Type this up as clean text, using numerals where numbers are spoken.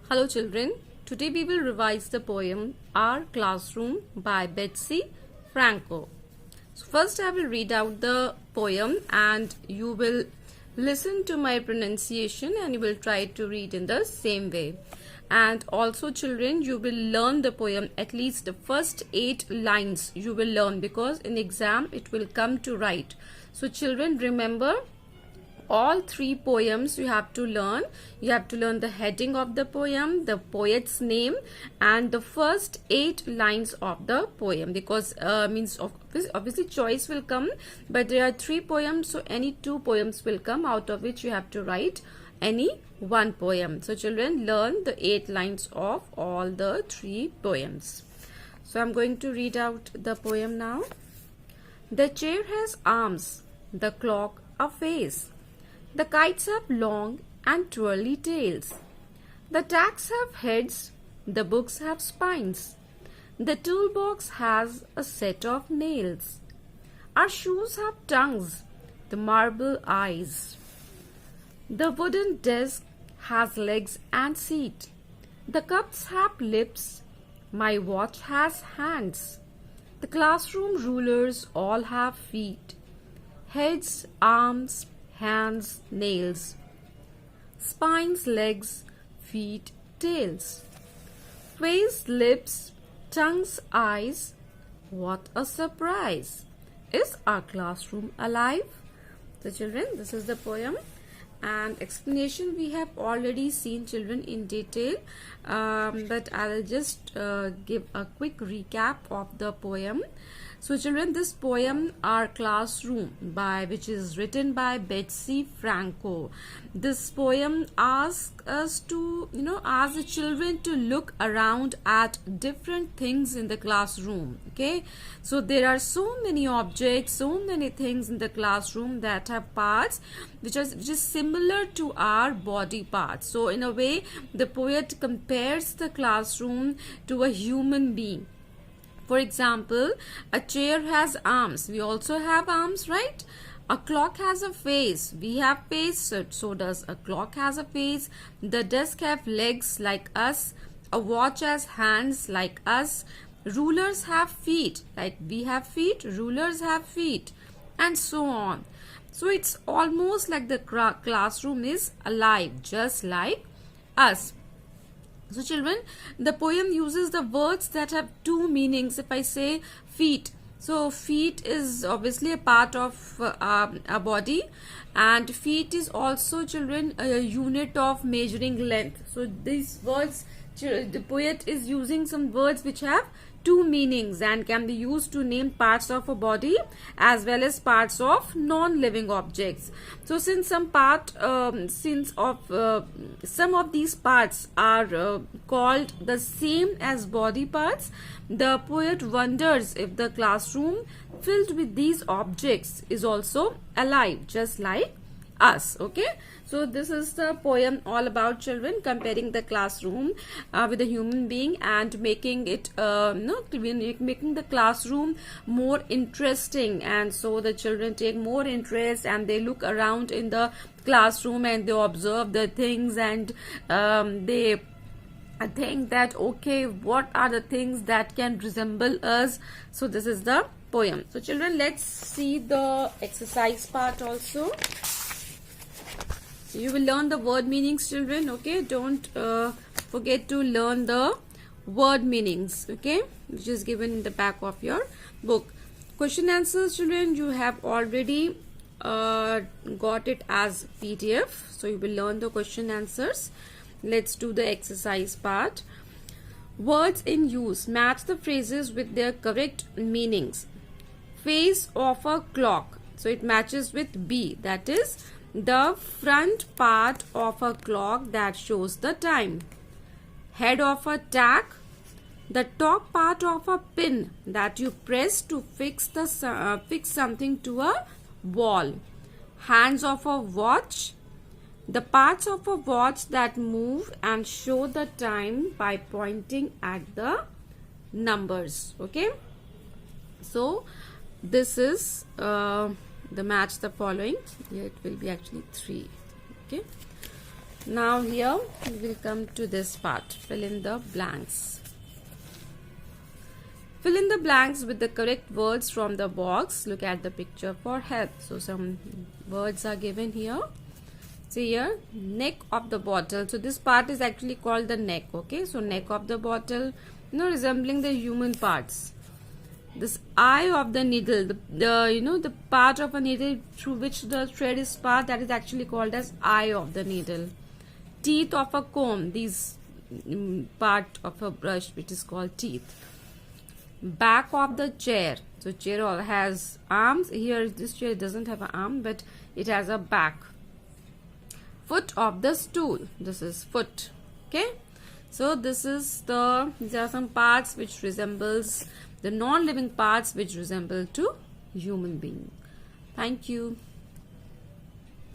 Hello children, today we will revise the poem Our Classroom by Betsy Franco. So first I will read out the poem and you will listen to my pronunciation and you will try to read in the same way. And also children, you will learn the poem, at least the first 8 lines you will learn, because in exam it will come to write. So children, remember, all 3 poems you have to learn. You have to learn the heading of the poem, the poet's name, and the first 8 lines of the poem, because obviously choice will come, but there are 3 poems, so any 2 poems will come, out of which you have to write any 1 poem. So children, learn the 8 lines of all the 3 poems. So I'm going to read out the poem now. The chair has arms, the clock a face. The kites have long and twirly tails. The tacks have heads, the books have spines. The toolbox has a set of nails. Our shoes have tongues, the marble eyes. The wooden desk has legs and seat. The cups have lips, my watch has hands. The classroom rulers all have feet. Heads, arms, hands, nails, spines, legs, feet, tails, face, lips, tongues, eyes. What a surprise! Is our classroom alive? So children, this is the poem, and explanation we have already seen children in detail, but I will just give a quick recap of the poem. So children, this poem Our Classroom, which is written by Betsy Franco. This poem asks us to, ask the children to look around at different things in the classroom. Okay, so there are so many objects, so many things in the classroom that have parts which is similar to our body parts. So in a way, the poet compares the classroom to a human being. For example, a chair has arms. We also have arms, right? A clock has a face. We have face, so does a clock has a face. The desk have legs like us. A watch has hands like us. Rulers have feet. Like we have feet, rulers have feet, and so on. So it's almost like the classroom is alive, just like us. So children, the poem uses the words that have 2 meanings. If I say feet, so feet is obviously a part of a body, and feet is also, children, a unit of measuring length. So these words, the poet is using some words which have 2 meanings and can be used to name parts of a body as well as parts of non-living objects. So since some of these parts are called the same as body parts, the poet wonders if the classroom filled with these objects is also alive, just like us. Okay, so this is the poem all about, children, comparing the classroom with a human being and making it making the classroom more interesting, and so the children take more interest and they look around in the classroom and they observe the things, and they think that, okay, what are the things that can resemble us? So this is the poem. So children, let's see the exercise part also. You will learn the word meanings, children. Okay, don't forget to learn the word meanings, okay, which is given in the back of your book. Question answers, children, you have already got it as PDF, so you will learn the question answers. Let's do the exercise part. Words in use. Match the phrases with their correct meanings. Face of a clock, so it matches with B, that is the front part of a clock that shows the time. Head of a tack, the top part of a pin that you press to fix something to a wall. Hands of a watch, the parts of a watch that move and show the time by pointing at the numbers. Okay, so this is the match the following. Here it will be actually 3. Okay, Now here we will come to this part. Fill in the blanks. Fill in the blanks with the correct words from the box. Look at the picture for help. So some words are given here. See here, neck of the bottle. So this part is actually called the neck. Okay, so neck of the bottle, resembling the human parts. This eye of the needle, the part of a needle through which the thread is passed, that is actually called as eye of the needle. Teeth of a comb, these part of a brush which is called teeth. Back of the chair, so chair all has arms. Here this chair doesn't have an arm, but it has a back. Foot of the stool, this is foot. Okay, so these are some parts which resembles the non-living parts which resemble to human being. Thank you.